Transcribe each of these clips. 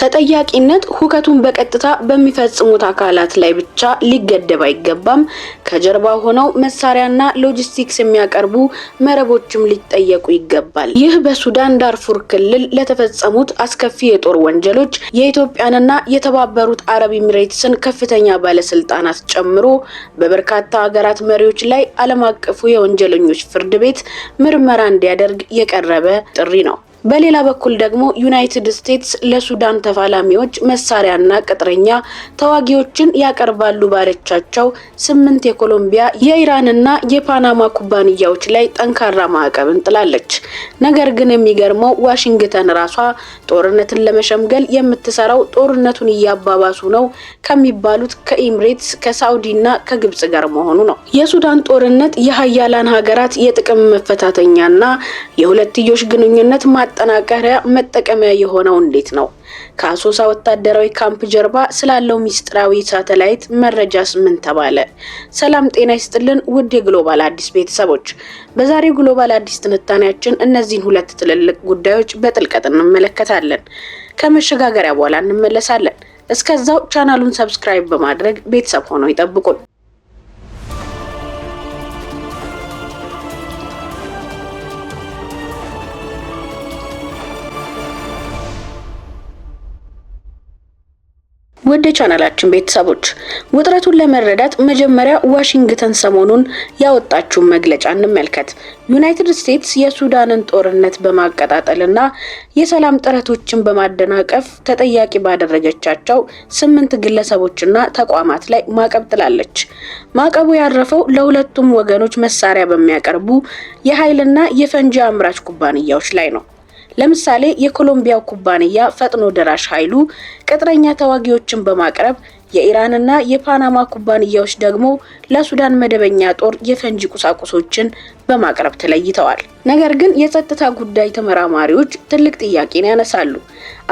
ተጠያቂነት ሁከቱን በቀጥታ በሚፈጽሙት አካላት ላይ ብቻ ሊገደብ አይገባም። ከጀርባ ሆነው መሳሪያና ሎጂስቲክስ የሚያቀርቡ መረቦችም ሊጠየቁ ይገባል። ይህ በሱዳን ዳርፉር ክልል ለተፈጸሙት አስከፊ የጦር ወንጀሎች የኢትዮጵያንና የተባበሩት አረብ ኤሚሬትስን ከፍተኛ ባለስልጣናት ጨምሮ በበርካታ ሀገራት መሪዎች ላይ ዓለም አቀፉ የወንጀለኞች ፍርድ ቤት ምርመራ እንዲያደርግ የቀረበ ጥሪ ነው። በሌላ በኩል ደግሞ ዩናይትድ ስቴትስ ለሱዳን ተፋላሚዎች መሳሪያና ቅጥረኛ ተዋጊዎችን ያቀርባሉ ባለቻቸው 8 የኮሎምቢያ የኢራንና የፓናማ ኩባንያዎች ላይ ጠንካራ ማዕቀብን ጥላለች። ነገር ግን የሚገርመው ዋሽንግተን ራሷ ጦርነትን ለመሸምገል የምትሰራው ጦርነቱን እያባባሱ ነው ከሚባሉት ከኤሚሬትስ ከሳውዲና ከግብጽ ጋር መሆኑ ነው። የሱዳን ጦርነት የሀያላን ሀገራት የጥቅም መፈታተኛና የሁለትዮሽ ግንኙነት ማጠናከሪያ መጠቀሚያ የሆነው እንዴት ነው? ከአሶሳ ወታደራዊ ካምፕ ጀርባ ስላለው ሚስጥራዊ ሳተላይት መረጃስ ምን ተባለ? ሰላም ጤና ይስጥልን ውድ የግሎባል አዲስ ቤተሰቦች፣ በዛሬው ግሎባል አዲስ ትንታኔያችን እነዚህን ሁለት ትልልቅ ጉዳዮች በጥልቀት እንመለከታለን። ከመሸጋገሪያ በኋላ እንመለሳለን። እስከዛው ቻናሉን ሰብስክራይብ በማድረግ ቤተሰብ ሆነው ይጠብቁን። ወደ ቻናላችን ቤተሰቦች ውጥረቱን ለመረዳት መጀመሪያ ዋሽንግተን ሰሞኑን ያወጣችው መግለጫ እንመልከት። ዩናይትድ ስቴትስ የሱዳንን ጦርነት በማቀጣጠልና የሰላም ጥረቶችን በማደናቀፍ ተጠያቂ ባደረገቻቸው 8 ግለሰቦችና ተቋማት ላይ ማዕቀብ ጥላለች። ማዕቀቡ ያረፈው ለሁለቱም ወገኖች መሳሪያ በሚያቀርቡ የኃይልና የፈንጂ አምራች ኩባንያዎች ላይ ነው። ለምሳሌ የኮሎምቢያው ኩባንያ ፈጥኖ ደራሽ ኃይሉ ቅጥረኛ ተዋጊዎችን በማቅረብ የኢራንና የፓናማ ኩባንያዎች ደግሞ ለሱዳን መደበኛ ጦር የፈንጂ ቁሳቁሶችን በማቅረብ ተለይተዋል። ነገር ግን የጸጥታ ጉዳይ ተመራማሪዎች ትልቅ ጥያቄን ያነሳሉ።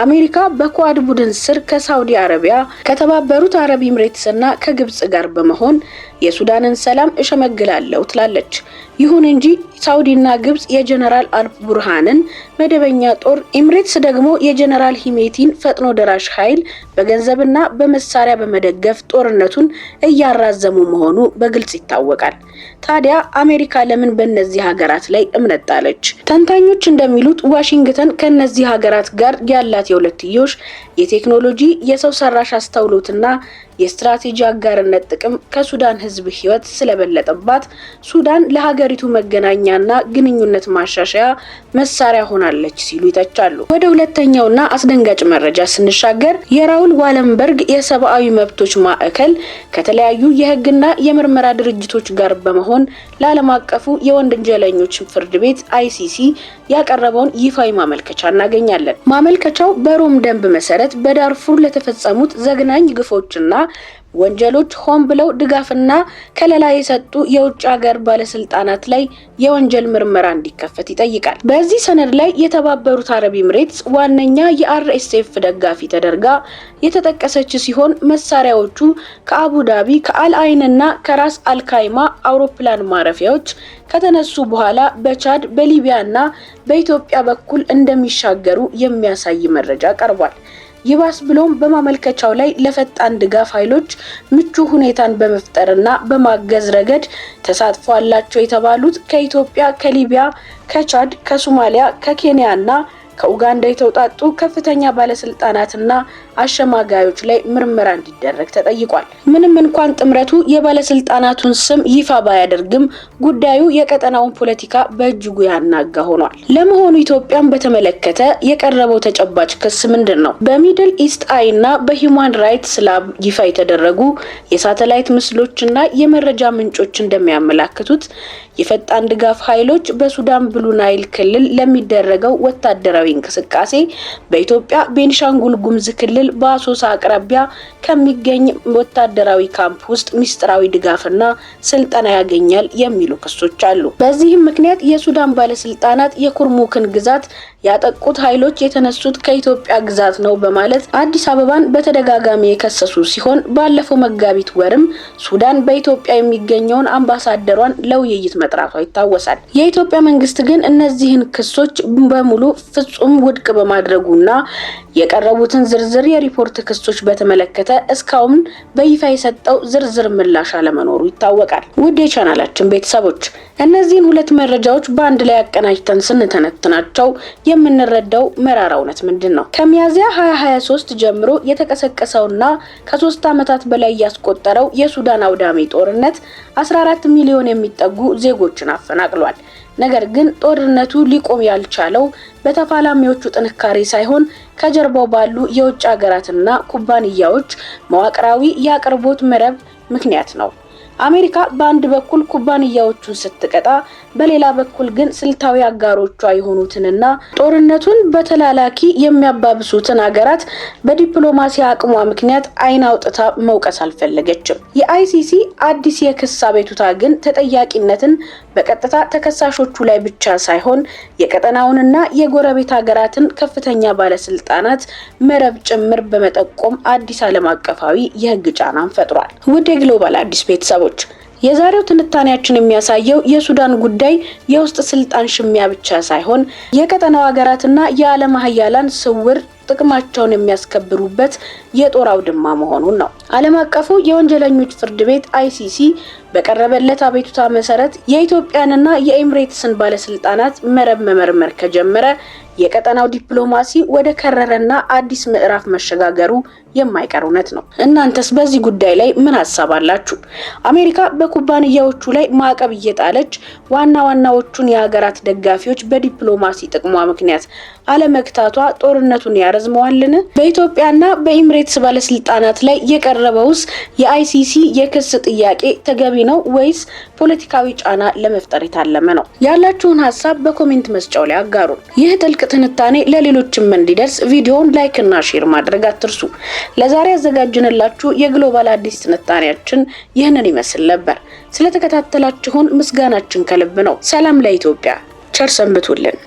አሜሪካ በኳድ ቡድን ስር ከሳውዲ አረቢያ፣ ከተባበሩት አረብ ኤሚሬትስና ከግብጽ ጋር በመሆን የሱዳንን ሰላም እሸመግላለሁ ትላለች። ይሁን እንጂ ሳውዲና ግብጽ የጀነራል አልቡርሃንን መደበኛ ጦር፣ ኤሚሬትስ ደግሞ የጀነራል ሂሜቲን ፈጥኖ ደራሽ ኃይል በገንዘብና በመሳሪያ በመደገፍ ጦርነቱን እያራዘሙ መሆኑ በግልጽ ይታወቃል። ታዲያ አሜሪካ ለምን በእነዚህ ሀገራት ላይ እምነት ጣለች? ተንታኞች እንደሚሉት ዋሽንግተን ከነዚህ ሀገራት ጋር ያላት የሁለትዮሽ የቴክኖሎጂ የሰው ሰራሽ አስተውሎትና የስትራቴጂ አጋርነት ጥቅም ከሱዳን ሕዝብ ህይወት ስለበለጠባት ሱዳን ለሀገሪቱ መገናኛና ግንኙነት ማሻሻያ መሳሪያ ሆናለች ሲሉ ይተቻሉ። ወደ ሁለተኛውና አስደንጋጭ መረጃ ስንሻገር የራውል ዋለንበርግ የሰብአዊ መብቶች ማዕከል ከተለያዩ የህግና የምርመራ ድርጅቶች ጋር በመሆን ለዓለም አቀፉ የወንጀለኞች ፍርድ ቤት ICC ያቀረበውን ይፋዊ ማመልከቻ እናገኛለን። ማመልከቻው በሮም ደንብ መሰረት በዳርፉር ለተፈጸሙት ዘግናኝ ግፎችና ወንጀሎች ሆን ብለው ድጋፍና ከለላ የሰጡ የውጭ ሀገር ባለስልጣናት ላይ የወንጀል ምርመራ እንዲከፈት ይጠይቃል። በዚህ ሰነድ ላይ የተባበሩት አረብ ኤሚሬትስ ዋነኛ የRSF ደጋፊ ተደርጋ የተጠቀሰች ሲሆን መሳሪያዎቹ ከአቡዳቢ፣ ከአልአይንና ከራስ አልካይማ አውሮፕላን ማረፊያዎች ከተነሱ በኋላ በቻድ፣ በሊቢያና በኢትዮጵያ በኩል እንደሚሻገሩ የሚያሳይ መረጃ ቀርቧል። ይባስ ብሎም በማመልከቻው ላይ ለፈጣን ድጋፍ ኃይሎች ምቹ ሁኔታን በመፍጠርና በማገዝ ረገድ ተሳትፎ አላቸው የተባሉት ከኢትዮጵያ፣ ከሊቢያ፣ ከቻድ፣ ከሶማሊያ፣ ከኬንያና ከኡጋንዳ የተውጣጡ ከፍተኛ ባለስልጣናትና አሸማጋዮች ላይ ምርመራ እንዲደረግ ተጠይቋል። ምንም እንኳን ጥምረቱ የባለስልጣናቱን ስም ይፋ ባያደርግም ጉዳዩ የቀጠናውን ፖለቲካ በእጅጉ ያናጋ ሆኗል። ለመሆኑ ኢትዮጵያን በተመለከተ የቀረበው ተጨባጭ ክስ ምንድን ነው? በሚድል ኢስት አይ እና በሂውማን ራይትስ ላብ ይፋ የተደረጉ የሳተላይት ምስሎችና የመረጃ ምንጮች እንደሚያመላክቱት የፈጣን ድጋፍ ኃይሎች በሱዳን ብሉ ናይል ክልል ለሚደረገው ወታደራዊ እንቅስቃሴ በኢትዮጵያ ቤኒሻንጉል ጉሙዝ ክልል በአሶሳ አቅራቢያ ከሚገኝ ወታደራዊ ካምፕ ውስጥ ሚስጥራዊ ድጋፍና ስልጠና ያገኛል የሚሉ ክሶች አሉ። በዚህም ምክንያት የሱዳን ባለስልጣናት የኩርሙክን ግዛት ያጠቁት ኃይሎች የተነሱት ከኢትዮጵያ ግዛት ነው በማለት አዲስ አበባን በተደጋጋሚ የከሰሱ ሲሆን ባለፈው መጋቢት ወርም ሱዳን በኢትዮጵያ የሚገኘውን አምባሳደሯን ለውይይት መጥራቷ ይታወሳል። የኢትዮጵያ መንግስት ግን እነዚህን ክሶች በሙሉ ፍጹም ውድቅ በማድረጉና የቀረቡትን ዝርዝር የሪፖርት ክሶች በተመለከተ እስካሁን በይፋ የሰጠው ዝርዝር ምላሽ አለመኖሩ ይታወቃል። ውድ የቻናላችን ቤተሰቦች እነዚህን ሁለት መረጃዎች በአንድ ላይ አቀናጅተን ስንተነትናቸው የምንረዳው መራራ እውነት ምንድነው? ከሚያዝያ 2023 ጀምሮ የተቀሰቀሰውና ከ3 ዓመታት በላይ ያስቆጠረው የሱዳን አውዳሚ ጦርነት 14 ሚሊዮን የሚጠጉ ዜጎችን አፈናቅሏል። ነገር ግን ጦርነቱ ሊቆም ያልቻለው በተፋላሚዎቹ ጥንካሬ ሳይሆን ከጀርባው ባሉ የውጭ ሀገራትና ኩባንያዎች መዋቅራዊ የአቅርቦት መረብ ምክንያት ነው። አሜሪካ በአንድ በኩል ኩባንያዎቹን ስትቀጣ፣ በሌላ በኩል ግን ስልታዊ አጋሮቿ የሆኑትንና ጦርነቱን በተላላኪ የሚያባብሱትን ሀገራት በዲፕሎማሲ አቅሟ ምክንያት አይን አውጥታ መውቀስ አልፈለገችም። የአይሲሲ አዲስ የክስ አቤቱታ ግን ተጠያቂነትን በቀጥታ ተከሳሾቹ ላይ ብቻ ሳይሆን የቀጠናውንና የጎረቤት ሀገራትን ከፍተኛ ባለስልጣናት መረብ ጭምር በመጠቆም አዲስ ዓለም አቀፋዊ የህግ ጫናን ፈጥሯል። ውድ የግሎባል አዲስ ቤተሰቦች የዛሬው ትንታኔያችን የሚያሳየው የሱዳን ጉዳይ የውስጥ ስልጣን ሽሚያ ብቻ ሳይሆን የቀጠናው ሀገራትና የዓለም ሀያላን ስውር ጥቅማቸውን የሚያስከብሩበት የጦር አውድማ መሆኑን ነው። ዓለም አቀፉ የወንጀለኞች ፍርድ ቤት አይሲሲ በቀረበለት አቤቱታ መሰረት የኢትዮጵያንና የኤምሬትስን ባለስልጣናት መረብ መመርመር ከጀመረ የቀጠናው ዲፕሎማሲ ወደ ከረረና አዲስ ምዕራፍ መሸጋገሩ የማይቀር እውነት ነው። እናንተስ በዚህ ጉዳይ ላይ ምን ሐሳብ አላችሁ? አሜሪካ በኩባንያዎቹ ላይ ማዕቀብ እየጣለች ዋና ዋናዎቹን የሀገራት ደጋፊዎች በዲፕሎማሲ ጥቅሟ ምክንያት አለመግታቷ ጦርነቱን ያረዝመዋልን? በኢትዮጵያና በኤምሬትስ ባለስልጣናት ላይ የቀረበውስ የአይሲሲ የክስ ጥያቄ ተገቢ ነው ወይስ ፖለቲካዊ ጫና ለመፍጠር የታለመ ነው? ያላችሁን ሐሳብ በኮሜንት መስጫው ላይ አጋሩን። ይህ ጥልቅ ትንታኔ ለሌሎችም እንዲደርስ ቪዲዮውን ላይክ እና ሼር ማድረግ አትርሱ። ለዛሬ ያዘጋጅንላችሁ የግሎባል አዲስ ትንታኔያችን ይህንን ይመስል ነበር። ስለተከታተላችሁን ምስጋናችን ከልብ ነው። ሰላም ለኢትዮጵያ፣ ቸር ሰንብቱልን።